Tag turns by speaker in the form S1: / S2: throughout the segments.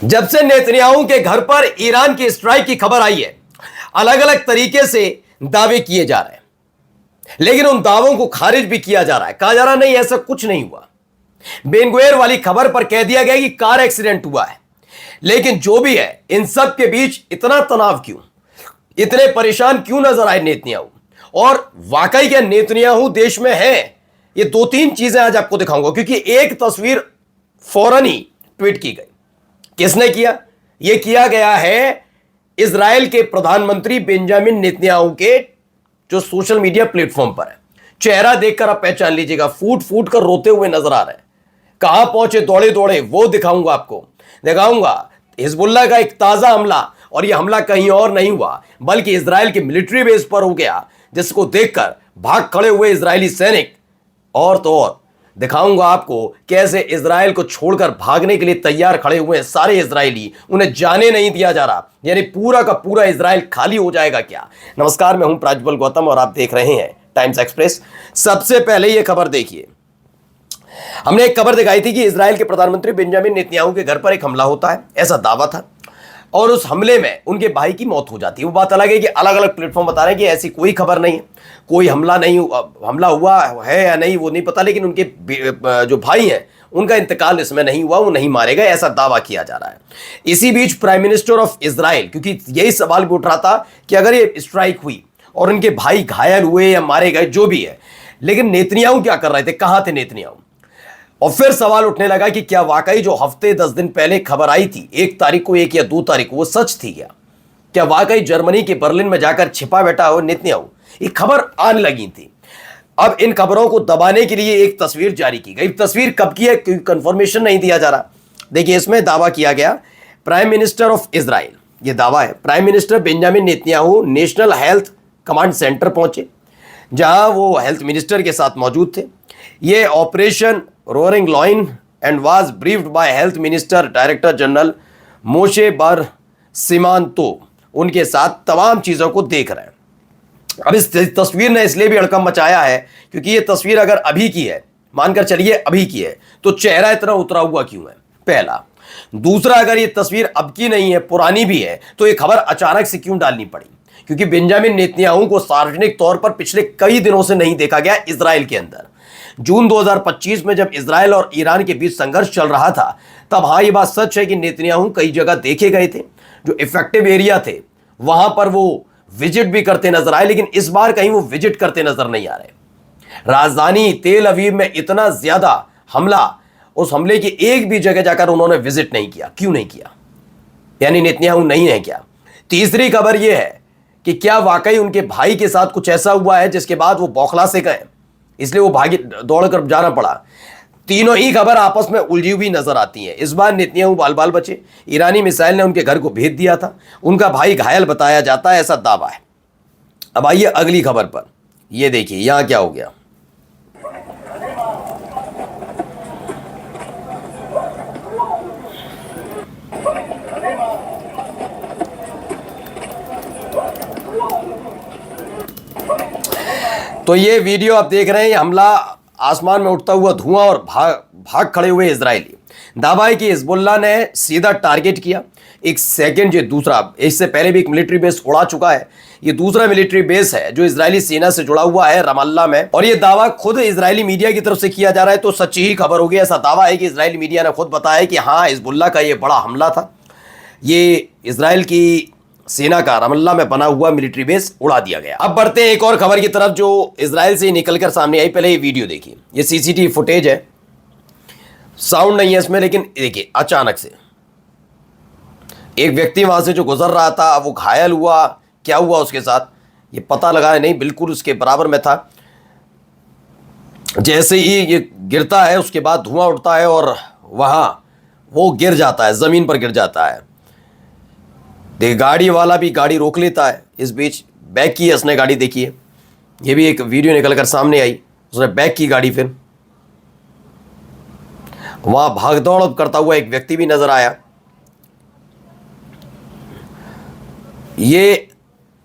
S1: जब से नेतन्याहू के घर पर ईरान की स्ट्राइक की खबर आई है, अलग अलग तरीके से दावे किए जा रहे हैं, लेकिन उन दावों को खारिज भी किया जा रहा है। कहा जा रहा नहीं, ऐसा कुछ नहीं हुआ। बेन गुवेर वाली खबर पर कह दिया गया कि कार एक्सीडेंट हुआ है। लेकिन जो भी है, इन सब के बीच इतना तनाव क्यों, इतने परेशान क्यों नजर आए नेतन्याहू, और वाकई क्या नेतन्याहू देश में है? ये दो तीन चीजें आज आपको दिखाऊंगा, क्योंकि एक तस्वीर फौरन ही ट्वीट की गई। किसने किया? यह किया गया है इजराइल के प्रधानमंत्री बेंजामिन नेतन्याहू के जो सोशल मीडिया प्लेटफॉर्म पर है। चेहरा देखकर आप पहचान लीजिएगा, फूट फूट कर रोते हुए नजर आ रहे हैं। कहां पहुंचे दौड़े दौड़े वो दिखाऊंगा आपको, दिखाऊंगा हिजबुल्लाह का एक ताजा हमला, और यह हमला कहीं और नहीं हुआ बल्कि इजराइल के मिलिट्री बेस पर हो गया, जिसको देखकर भाग खड़े हुए इजरायली सैनिक। और तो और दिखाऊंगा आपको कैसे इजराइल को छोड़कर भागने के लिए तैयार खड़े हुए हैं सारे इजरायली, उन्हें जाने नहीं दिया जा रहा। यानी पूरा का पूरा इजराइल खाली हो जाएगा क्या? नमस्कार, मैं हूं प्राज्वल गौतम और आप देख रहे हैं टाइम्स एक्सप्रेस। सबसे पहले यह खबर देखिए। हमने एक खबर दिखाई थी कि इजराइल के प्रधानमंत्री बेंजामिन नेतन्याहू के घर पर एक हमला होता है, ऐसा दावा था, और उस हमले में उनके भाई की मौत हो जाती है। वो बात अलग है कि अलग अलग प्लेटफॉर्म बता रहे हैं कि ऐसी कोई खबर नहीं है, कोई हमला नहीं, हमला हुआ है या नहीं वो नहीं पता, लेकिन उनके जो भाई हैं उनका इंतकाल इसमें नहीं हुआ, वो नहीं मारे गए, ऐसा दावा किया जा रहा है। इसी बीच प्राइम मिनिस्टर ऑफ इजराइल, क्योंकि यही सवाल भी उठ रहा था कि अगर ये स्ट्राइक हुई और उनके भाई घायल हुए या मारे गए, जो भी है, लेकिन नेतन्याहू क्या कर रहे थे, कहां थे नेतन्याहू? और फिर सवाल उठने लगा कि क्या वाकई जो हफ्ते 10 दिन पहले खबर आई थी, 1 तारीख को, 1 या 2 तारीख को, वो सच थी क्या? क्या वाकई जर्मनी के बर्लिन में जाकर छिपा बैठा हो नेतन्याहू? ये खबर आने लगी थी। अब इन खबरों को दबाने के लिए एक तस्वीर जारी की गई। तस्वीर कब की है, क्योंकि कंफर्मेशन नहीं दिया जा रहा। देखिए, इसमें दावा किया गया, प्राइम मिनिस्टर ऑफ इजराइल, यह दावा है, prime minister Benjamin Netanyahu national health command centre पहुंचे, जहां वो हेल्थ मिनिस्टर के साथ मौजूद थे। ये operation roaring lion and was briefed by health minister director general Moshe Bar Simantov, उनके साथ तमाम चीज़ों को देख रहे हैं। अब इस तस्वीर ने इसलिए भी हड़कंप मचाया है क्योंकि ये तस्वीर अगर अभी की है, मानकर चलिए अभी की है, तो चेहरा इतना उतरा हुआ क्यों है, पहला। दूसरा, अगर ये तस्वीर अब की नहीं है, पुरानी भी है, तो ये खबर अचानक से क्यों डालनी पड़ी? क्योंकि बेंजामिन नेतन्याहू को सार्वजनिक तौर पर पिछले कई दिनों से नहीं देखा गया इजराइल के अंदर। जून 2025 में जब इजराइल और ईरान के बीच संघर्ष चल रहा था, तब हाँ, ये बात सच है कि नेतन्याहू कई जगह देखे गए थे, जो इफेक्टिव एरिया थे वहां पर वो विजिट भी करते नजर आए, लेकिन इस बार कहीं वो विजिट करते नजर नहीं आ रहे। राजधानी तेल अवीव में इतना ज्यादा हमला, उस हमले की एक भी जगह जाकर उन्होंने विजिट नहीं किया। क्यों नहीं किया? यानी नेतन्याहू नहीं है क्या? तीसरी खबर यह है कि क्या वाकई उनके भाई के साथ कुछ ऐसा हुआ है जिसके बाद वो बौखला से गए, इसलिए वो भागी दौड़कर जाना पड़ा? तीनों ही खबर आपस में उलझी हुई नजर आती हैं। इस बार नेतन्याहू बाल बाल बचे। ईरानी मिसाइल ने उनके घर को भेद दिया था, उनका भाई घायल बताया जाता है, ऐसा दावा है। अब आइए अगली खबर पर। यह देखिए यहां क्या हो गया। तो ये वीडियो आप देख रहे हैं, हमला, आसमान में उठता हुआ धुआं और भाग खड़े हुए इजरायली। दावा है कि हिजबुल्लाह ने सीधा टारगेट किया। एक सेकंड, ये दूसरा, इससे पहले भी एक मिलिट्री बेस उड़ा चुका है। ये दूसरा मिलिट्री बेस है जो इजरायली सेना से जुड़ा हुआ है, रमल्ला में, और ये दावा खुद इजरायली मीडिया की तरफ से किया जा रहा है। तो सच्ची ही खबर होगी। ऐसा दावा है कि इजरायली मीडिया ने खुद बताया कि हाँ, हिजबुल्लाह का ये बड़ा हमला था, ये इजराइल की सेना का रमल्ला में बना हुआ मिलिट्री बेस उड़ा दिया गया। अब बढ़ते हैं एक और खबर की तरफ जो इजराइल से निकलकर सामने आई। पहले ये वीडियो देखिए, ये सीसीटीवी फुटेज है, साउंड नहीं है इसमें, लेकिन देखिए अचानक से एक व्यक्ति वहां से जो गुजर रहा था, वो घायल हुआ, क्या हुआ उसके साथ ये पता लगा नहीं, बिल्कुल उसके बराबर में था। जैसे ही ये गिरता है उसके बाद धुआं उठता है और वहां वो गिर जाता है, जमीन पर गिर जाता है। देख, गाड़ी वाला भी गाड़ी रोक लेता है, इस बीच बैक की उसने गाड़ी, देखिए ये भी एक वीडियो निकलकर सामने आई, उसने बैक की गाड़ी, फिर वहां भागदौड़ करता हुआ एक व्यक्ति भी नजर आया। ये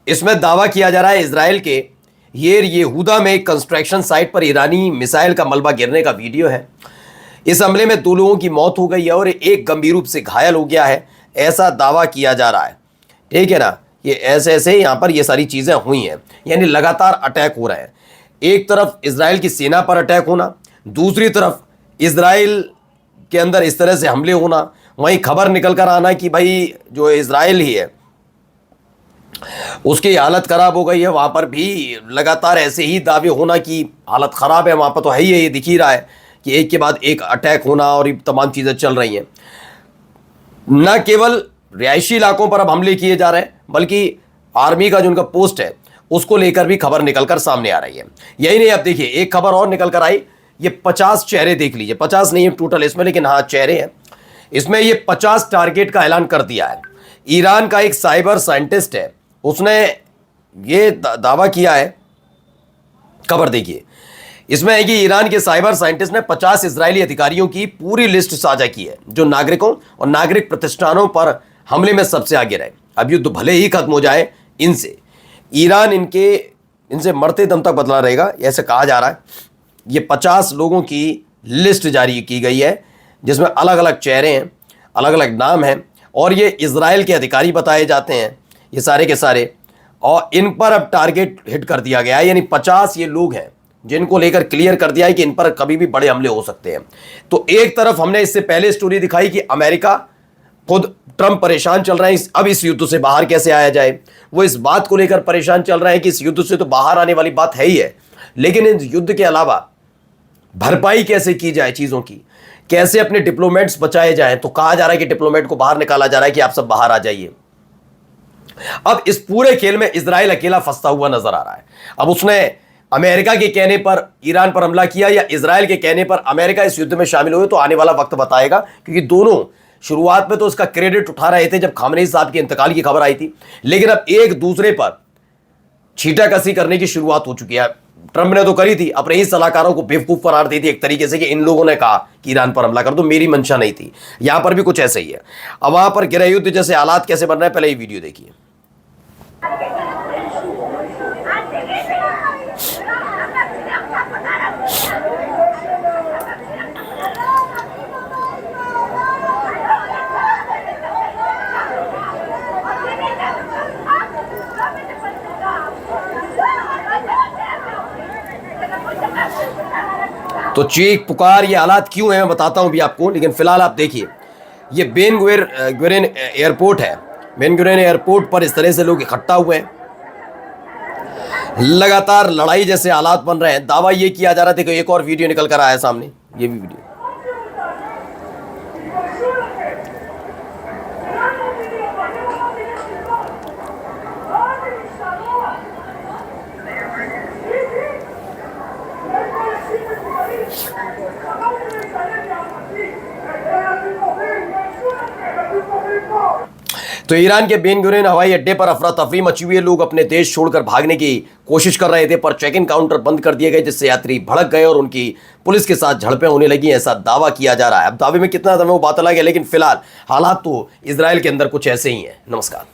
S1: इसमें दावा किया जा रहा है इजराइल के येहूदा में एक कंस्ट्रक्शन साइट पर ईरानी मिसाइल का मलबा गिरने का वीडियो है। इस हमले में 2 लोगों की मौत हो गई है और एक गंभीर रूप से घायल हो गया है, ऐसा दावा किया जा रहा है। ठीक है ना, ये ऐसे ऐसे यहाँ पर ये सारी चीज़ें हुई हैं, यानी लगातार अटैक हो रहे हैं। एक तरफ इजराइल की सेना पर अटैक होना, दूसरी तरफ इजराइल के अंदर इस तरह से हमले होना, वहीं खबर निकल कर आना कि भाई जो इजराइल ही है उसकी हालत खराब हो गई है, वहाँ पर भी लगातार ऐसे ही दावे होना कि हालत ख़राब है वहाँ पर, तो है ही है, ये दिख ही रहा है कि एक के बाद एक अटैक होना और ये तमाम चीज़ें चल रही हैं। न केवल रिहायशी इलाकों पर अब हमले किए जा रहे हैं, बल्कि आर्मी का जो उनका पोस्ट है उसको लेकर भी खबर निकलकर सामने आ रही है। यही नहीं, अब देखिए एक खबर और निकल कर आई, ये 50 चेहरे देख लीजिए, 50 नहीं है टोटल इसमें, लेकिन हाँ चेहरे हैं इसमें। ये 50 टारगेट का ऐलान कर दिया है। ईरान का एक साइबर साइंटिस्ट है, उसने ये दावा किया है, खबर देखिए इसमें है कि ईरान के साइबर साइंटिस्ट ने 50 इजरायली अधिकारियों की पूरी लिस्ट साझा की है जो नागरिकों और नागरिक प्रतिष्ठानों पर हमले में सबसे आगे रहे। अब युद्ध भले ही खत्म हो जाए इनसे, ईरान इनसे मरते दम तक बदला रहेगा, ऐसे कहा जा रहा है। ये 50 लोगों की लिस्ट जारी की गई है जिसमें अलग अलग चेहरे हैं, अलग अलग नाम हैं और ये इजराइल के अधिकारी बताए जाते हैं ये सारे के सारे, और इन पर अब टारगेट हिट कर दिया गया है। यानी 50 ये लोग हैं जिनको लेकर क्लियर कर दिया है कि इन पर कभी भी बड़े हमले हो सकते हैं। तो एक तरफ हमने इससे पहले स्टोरी दिखाई कि अमेरिका खुद ट्रंप परेशान चल रहे हैं, अब इस युद्ध से बाहर कैसे आया जाए, वो इस बात को लेकर परेशान चल रहे हैं कि इस युद्ध से तो बाहर आने वाली बात है ही है, लेकिन इस युद्ध के अलावा भरपाई कैसे की जाए चीज़ों की, कैसे अपने डिप्लोमेट्स बचाए जाएं। तो कहा जा रहा है कि डिप्लोमेट को बाहर निकाला जा रहा है कि आप सब बाहर आ जाइए। अब इस पूरे खेल में इजराइल अकेला फंसता हुआ नजर आ रहा है। अब उसने अमेरिका के कहने पर ईरान पर हमला किया या इजराइल के कहने पर अमेरिका इस युद्ध में शामिल हुए, तो आने वाला वक्त बताएगा, क्योंकि दोनों शुरुआत में तो उसका क्रेडिट उठा रहे थे जब खामनेई साहब के इंतकाल की खबर आई थी, लेकिन अब एक दूसरे पर छींटाकसी करने की शुरुआत हो चुकी है। ट्रंप ने तो करी थी, अपने ही सलाहकारों को बेवकूफ करार दी थी एक तरीके से कि इन लोगों ने कहा कि ईरान पर हमला कर दो, मेरी मंशा नहीं थी। यहां पर भी कुछ ऐसे ही है। अब वहां पर गृह युद्ध जैसे हालात कैसे बन रहे हैं, पहले ये वीडियो देखिए। तो चीख पुकार ये हालात क्यों है मैं बताता हूं भी आपको, लेकिन फिलहाल आप देखिए ये बेन गुरियन एयरपोर्ट है। बेन गुरियन एयरपोर्ट पर इस तरह से लोग इकट्ठा हुए हैं, लगातार लड़ाई जैसे हालात बन रहे हैं। दावा ये किया जा रहा था कि एक और वीडियो निकल कर आया सामने, ये भी वीडियो। तो ईरान के बेन गुरियन हवाई अड्डे पर अफरा तफरी मची हुई है। लोग अपने देश छोड़कर भागने की कोशिश कर रहे थे, पर चेक इन काउंटर बंद कर दिए गए, जिससे यात्री भड़क गए और उनकी पुलिस के साथ झड़पें होने लगी, ऐसा दावा किया जा रहा है। अब दावे में कितना दम है वो बात अलग है, लेकिन फिलहाल हालात तो इजराइल के अंदर कुछ ऐसे ही हैं। नमस्कार।